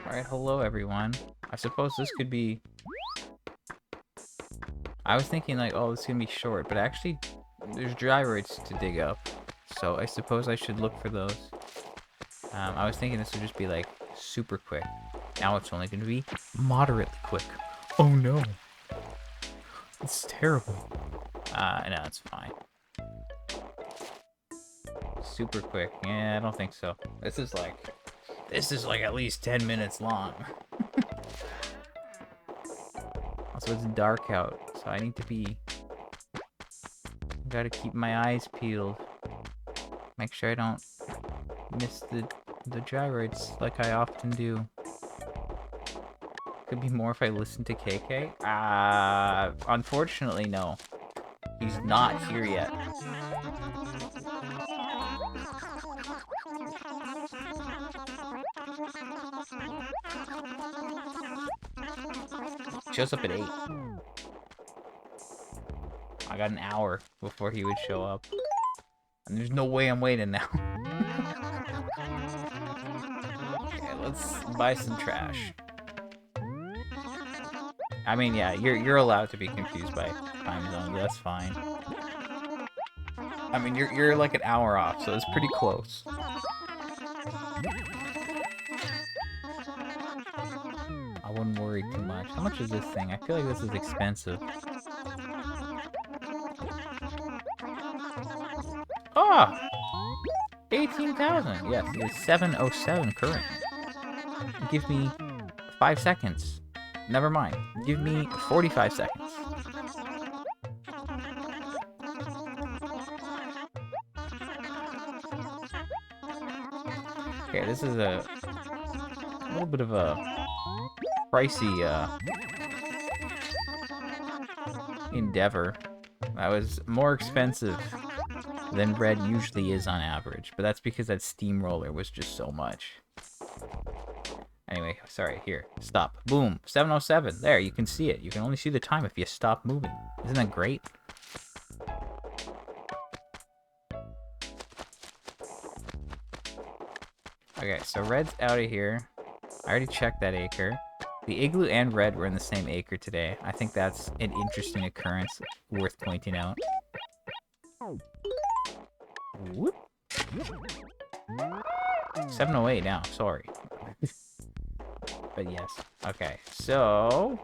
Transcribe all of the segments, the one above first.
Alright, hello everyone. I suppose this could be... I was thinking like, oh, this is gonna be short, but actually, there's gyroids to dig up. So I suppose I should look for those. I was thinking this would just be like, super quick. Now it's only gonna be moderately quick. Oh no. It's terrible. No, it's fine. Super quick. Yeah, I don't think so. This is like at least 10 minutes long. Also, it's dark out, so I need to be... Gotta keep my eyes peeled. Make sure I don't miss the gyroids like I often do. Could be more if I listen to KK. Unfortunately, no. He's not here yet. Shows up at 8. I got an hour before he would show up. And there's no way I'm waiting now. Okay, let's buy some trash. I mean, yeah, you're allowed to be confused by time zones. That's fine. I mean, you're like an hour off, so it's pretty close. I wouldn't worry too much. How much is this thing? I feel like this is expensive. Ah! 18,000! Yes, it is 707 current. Give me 5 seconds. Never mind. Give me 45 seconds. Okay, this is a little bit of a pricey endeavor. That was more expensive than red usually is on average, but that's because that steamroller was just so much. Anyway, sorry, here, stop. Boom, 707, there, you can see it. You can only see the time if you stop moving. Isn't that great? Okay, so red's out of here. I already checked that acre. The igloo and red were in the same acre today. I think that's an interesting occurrence worth pointing out. Whoop. 708 now, sorry. But yes. Okay, so...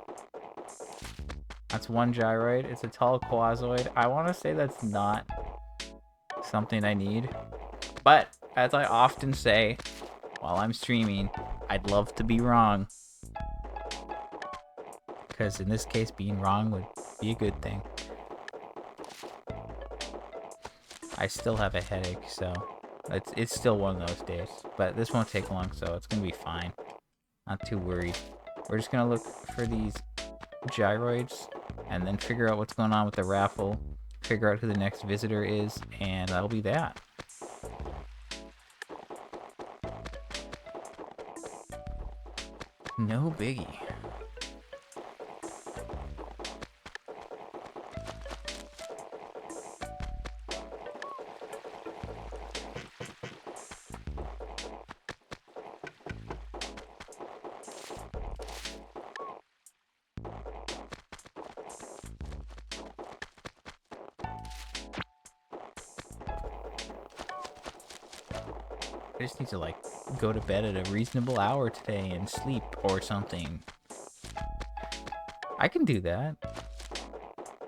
That's one gyroid. It's a tall quasoid. I want to say that's not something I need. But, as I often say, while I'm streaming, I'd love to be wrong. Because in this case, being wrong would be a good thing. I still have a headache, so it's still one of those days. But this won't take long, so it's going to be fine. Not too worried. We're just going to look for these gyroids and then figure out what's going on with the raffle, figure out who the next visitor is, and that'll be that. No biggie. I just need to, like, go to bed at a reasonable hour today and sleep or something. I can do that.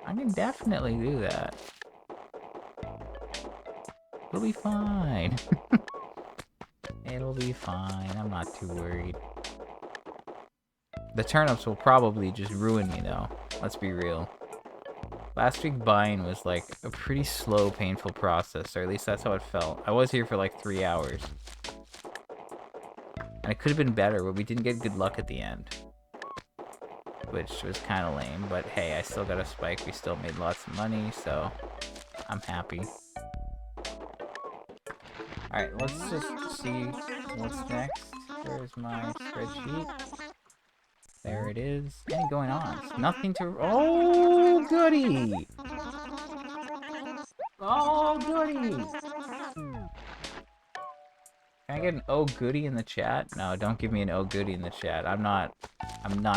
I can definitely do that. It'll be fine. It'll be fine. I'm not too worried. The turnips will probably just ruin me, though. Let's be real. Last week buying was like a pretty slow, painful process, or at least that's how it felt. I was here for like 3 hours. And it could have been better, but we didn't get good luck at the end. Which was kind of lame, but hey, I still got a spike. We still made lots of money, so I'm happy. Alright, let's just see what's next. Where's my spreadsheet? There it is. Anything going on? Nothing to... Oh, goody! Oh, goody! Can I get an oh goody in the chat? No, don't give me an oh goody in the chat. I'm not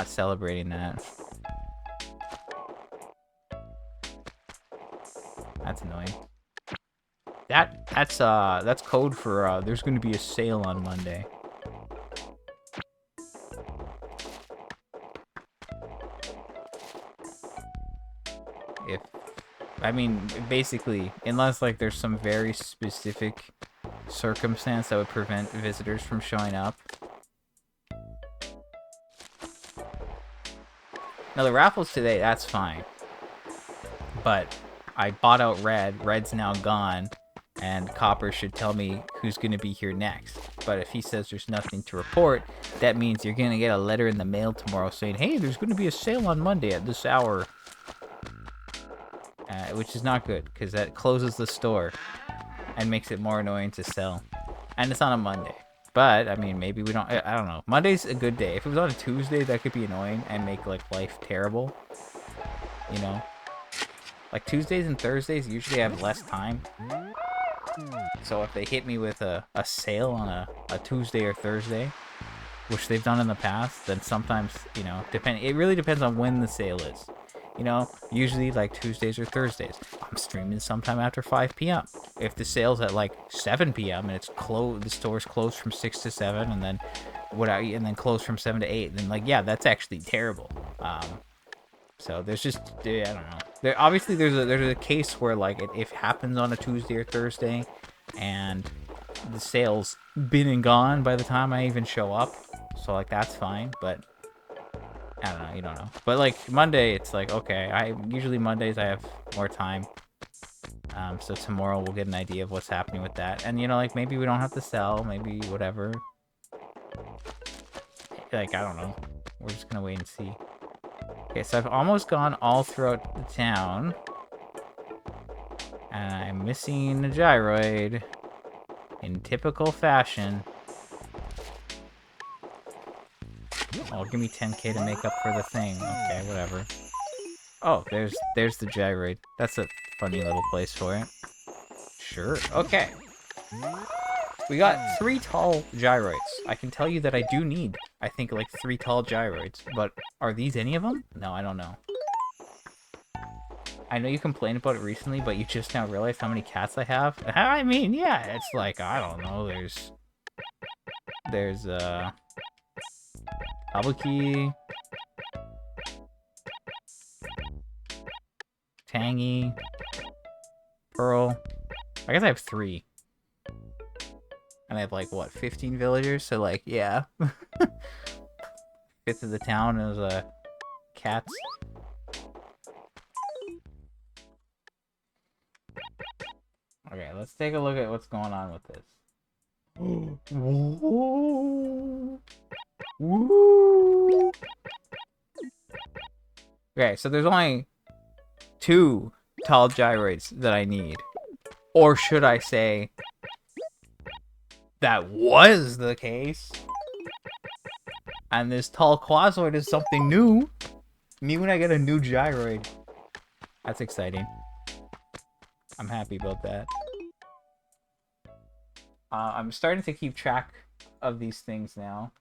celebrating that. That's annoying. That's code for there's gonna be a sale on Monday. I mean, basically, unless like there's some very specific circumstance that would prevent visitors from showing up. Now the raffles today, that's fine. But I bought out red. Red's now gone. And Copper should tell me who's going to be here next. But if he says there's nothing to report, that means you're going to get a letter in the mail tomorrow saying, hey, there's going to be a sale on Monday at this hour. Which is not good, because that closes the store and makes it more annoying to sell. And it's on a Monday. But, I mean, maybe we don't... I don't know. Monday's a good day. If it was on a Tuesday, that could be annoying and make, like, life terrible. You know? Like, Tuesdays and Thursdays usually have less time. So if they hit me with a sale on a Tuesday or Thursday, which they've done in the past, then sometimes, you know, it really depends on when the sale is. You know, usually like Tuesdays or Thursdays. I'm streaming sometime after 5 p.m. If the sale's at like 7 p.m. and it's closed, the store's closed from 6 to 7, and then closed from 7 to 8, then like, yeah, that's actually terrible. So there's just, I don't know. Obviously there's a case where like if it happens on a Tuesday or Thursday, and the sale's been and gone by the time I even show up. So like that's fine, but I don't know, you don't know. But like Monday, it's like, okay, usually Mondays I have more time. So tomorrow we'll get an idea of what's happening with that. And you know, like maybe we don't have to sell, maybe whatever. Like, I don't know. We're just gonna wait and see. Okay, so I've almost gone all throughout the town. And I'm missing a gyroid in typical fashion. Oh, give me 10k to make up for the thing. Okay, whatever. Oh, there's the gyroid. That's a funny little place for it. Sure. Okay. We got 3 tall gyroids. I can tell you that I do need, I think, like 3 tall gyroids. But are these any of them? No, I don't know. I know you complained about it recently, but you just now realized how many cats I have. I mean, yeah, it's like, I don't know, there's Kabuki, Tangy, Pearl. I guess I have 3. And I have, like, what, 15 villagers? So, like, yeah. Fifth of the town is, cats. Okay, let's take a look at what's going on with this. Woo! Woo! Okay, so there's only 2 tall gyroids that I need. Or should I say, that was the case. And this tall quasoid is something new. Me when I get a new gyroid. That's exciting. I'm happy about that. I'm starting to keep track of these things now.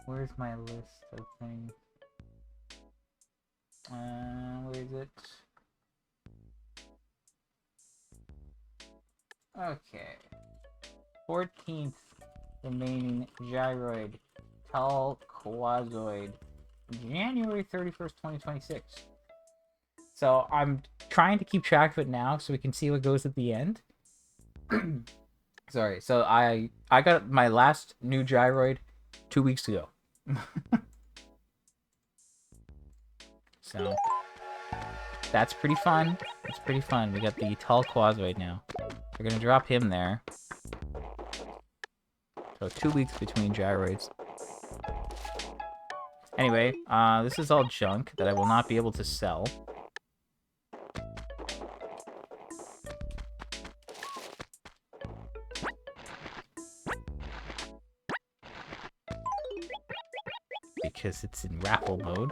Where's my list of things? Where is it? Okay. 14th remaining gyroid. Tall quasoid. January 31st, 2026. So I'm trying to keep track of it now so we can see what goes at the end. Sorry, so I got my last new gyroid 2 weeks ago. So That's pretty fun. That's pretty fun. We got the tall Quasoid now. We're gonna drop him there. So 2 weeks between gyroids. Anyway, this is all junk that I will not be able to sell. Because it's in raffle mode.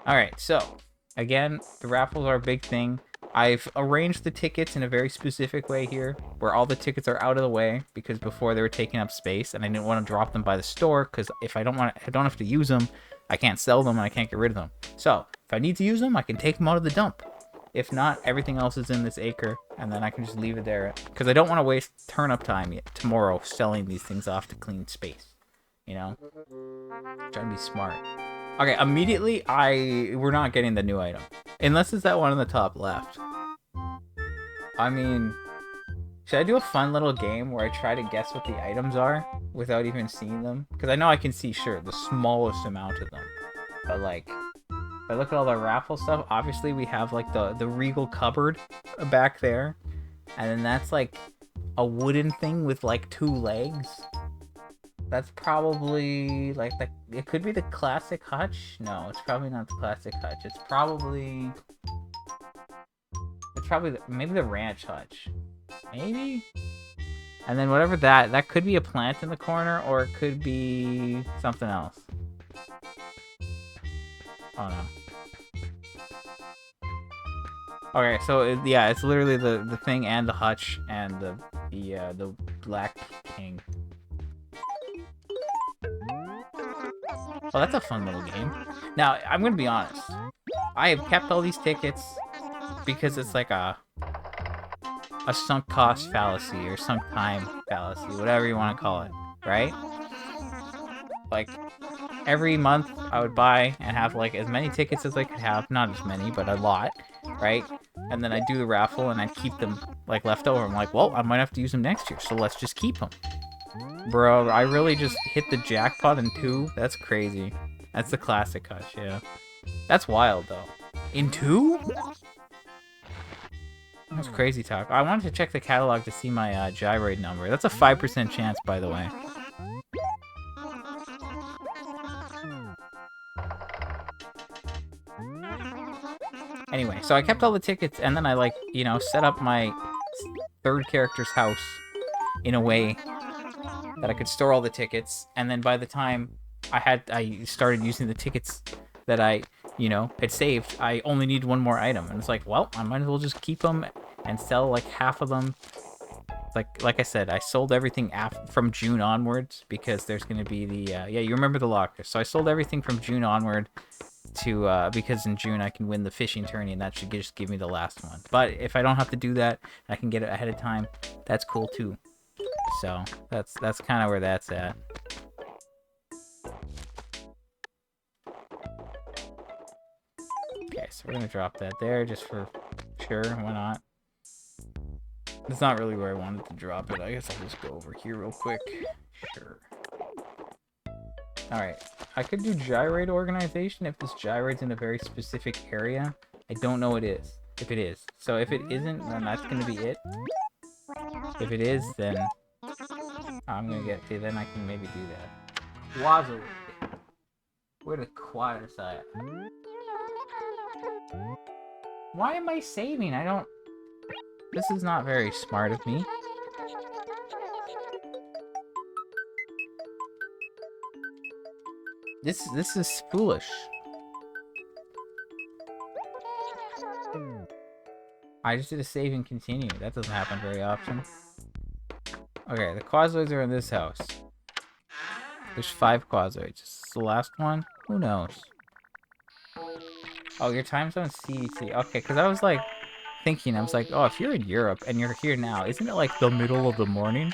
Alright, so, again, the raffles are a big thing. I've arranged the tickets in a very specific way here, where all the tickets are out of the way, because before they were taking up space, and I didn't want to drop them by the store, because if I don't have to use them, I can't sell them, and I can't get rid of them. So, if I need to use them, I can take them out of the dump. If not, everything else is in this acre, and then I can just leave it there, because I don't want to waste turnip time yet tomorrow selling these things off to clean space. You know? Trying to be smart. Okay, immediately, we're not getting the new item. Unless it's that one on the top left. I mean, should I do a fun little game where I try to guess what the items are without even seeing them? Because I know I can see, sure, the smallest amount of them. But, like, if I look at all the raffle stuff, obviously we have, like, the Regal cupboard back there. And then that's, like, a wooden thing with, like, 2 legs. That's probably, like, it could be the classic hutch. No, it's probably not the classic hutch. It's probably maybe the ranch hutch. Maybe? And then whatever that could be a plant in the corner, or it could be something else. Oh, no. Okay, so, yeah, it's literally the thing and the hutch and the Black King. Oh, that's a fun little game. Now, I'm gonna be honest. I have kept all these tickets because it's like a sunk cost fallacy or sunk time fallacy, whatever you want to call it, right? Like, every month I would buy and have like as many tickets as I could have, not as many, but a lot, right? And then I'd do the raffle and I'd keep them like left over. I'm like, well, I might have to use them next year, so let's just keep them. Bro, I really just hit the jackpot in 2? That's crazy. That's the classic hutch, yeah. That's wild, though. In 2? That's crazy talk. I wanted to check the catalog to see my gyroid number. That's a 5% chance, by the way. Anyway, so I kept all the tickets, and then I, like, you know, set up my third character's house in a way that I could store all the tickets, and then by the time I started using the tickets that I, you know, had saved, I only need one more item, and it's like, well, I might as well just keep them and sell like half of them. Like I said, I sold everything from June onwards because there's gonna be the yeah, you remember the locker. So I sold everything from June onward to because in June I can win the fishing tourney, and that should just give me the last one. But if I don't have to do that, I can get it ahead of time. That's cool too. So that's kind of where that's at. Okay, so we're gonna drop that there just for sure. Why not? It's not really where I wanted to drop it. I guess I'll just go over here real quick. Sure. Alright. I could do gyroid organization if this gyroid's in a very specific area. I don't know if it is. So if it isn't, then that's gonna be it. If it is, then I'm gonna get then I can maybe do that. Wazzle. Where the quads at? Why am I saving? I don't... This is not very smart of me. This is foolish. I just did a save and continue. That doesn't happen very often. Okay, the Quasoids are in this house. There's 5 Quasoids. Is this the last one? Who knows? Oh, your time zone CET. Okay, because I was like thinking, I was like, oh, if you're in Europe and you're here now, isn't it like the middle of the morning?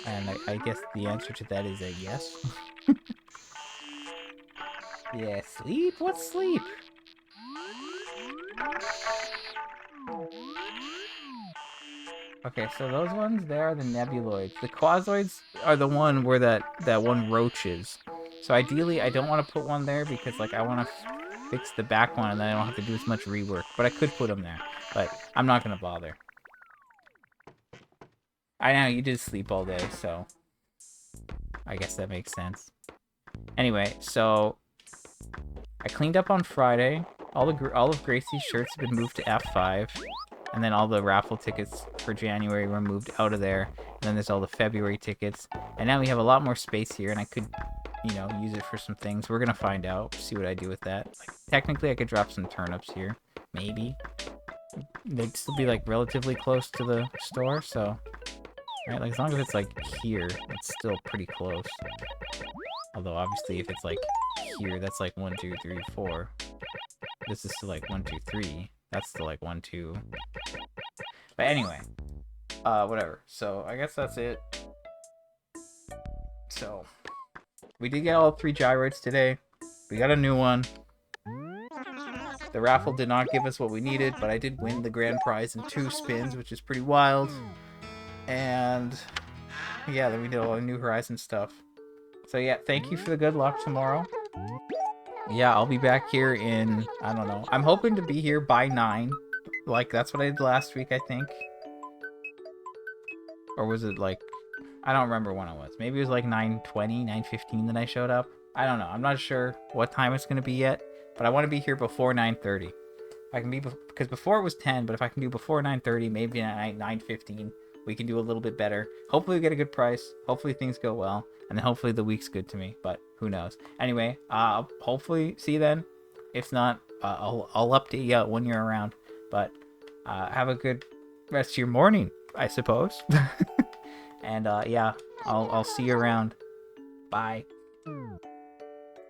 And I guess the answer to that is a yes. Yeah, sleep? What's sleep? Okay, so those ones there are the nebuloids. The quasoids are the one where that one roach is. So ideally, I don't want to put one there because, like, I want to fix the back one, and then I don't have to do as much rework. But I could put them there, but I'm not gonna bother. I know you did sleep all day, so I guess that makes sense. Anyway, so I cleaned up on Friday. All of Gracie's shirts have been moved to F5, and then all the raffle tickets for January were moved out of there. And then there's all the February tickets, and now we have a lot more space here, and I could, you know, use it for some things. We're gonna find out, see what I do with that. Like, technically, I could drop some turnips here, maybe. They'd still be like relatively close to the store, so right, like as long as it's like here, it's still pretty close. Although obviously, if it's like here, that's like 1, 2, 3, 4. This is still like 1, 2, 3. That's still like 1, 2. But anyway, whatever. So I guess that's it. So we did get all 3 gyroids today. We got a new one. The raffle did not give us what we needed, but I did win the grand prize in 2 spins, which is pretty wild. And yeah, then we did all the New Horizon stuff. So yeah, thank you for the good luck tomorrow. Yeah, I'll be back here in, I don't know. I'm hoping to be here by 9. Like, that's what I did last week, I think. Or was it like, I don't remember when it was. Maybe it was like 9:20, 9:15 that I showed up. I don't know. I'm not sure what time it's going to be yet. But I want to be here before 9:30. I can be, because before it was 10, but if I can do before 9:30, maybe at 9:15, we can do a little bit better. Hopefully we get a good price. Hopefully things go well. And then hopefully the week's good to me. But who knows. Anyway, hopefully see you then. If not, I'll update you when you're around. But have a good rest of your morning, I suppose. And yeah, I'll see you around. Bye.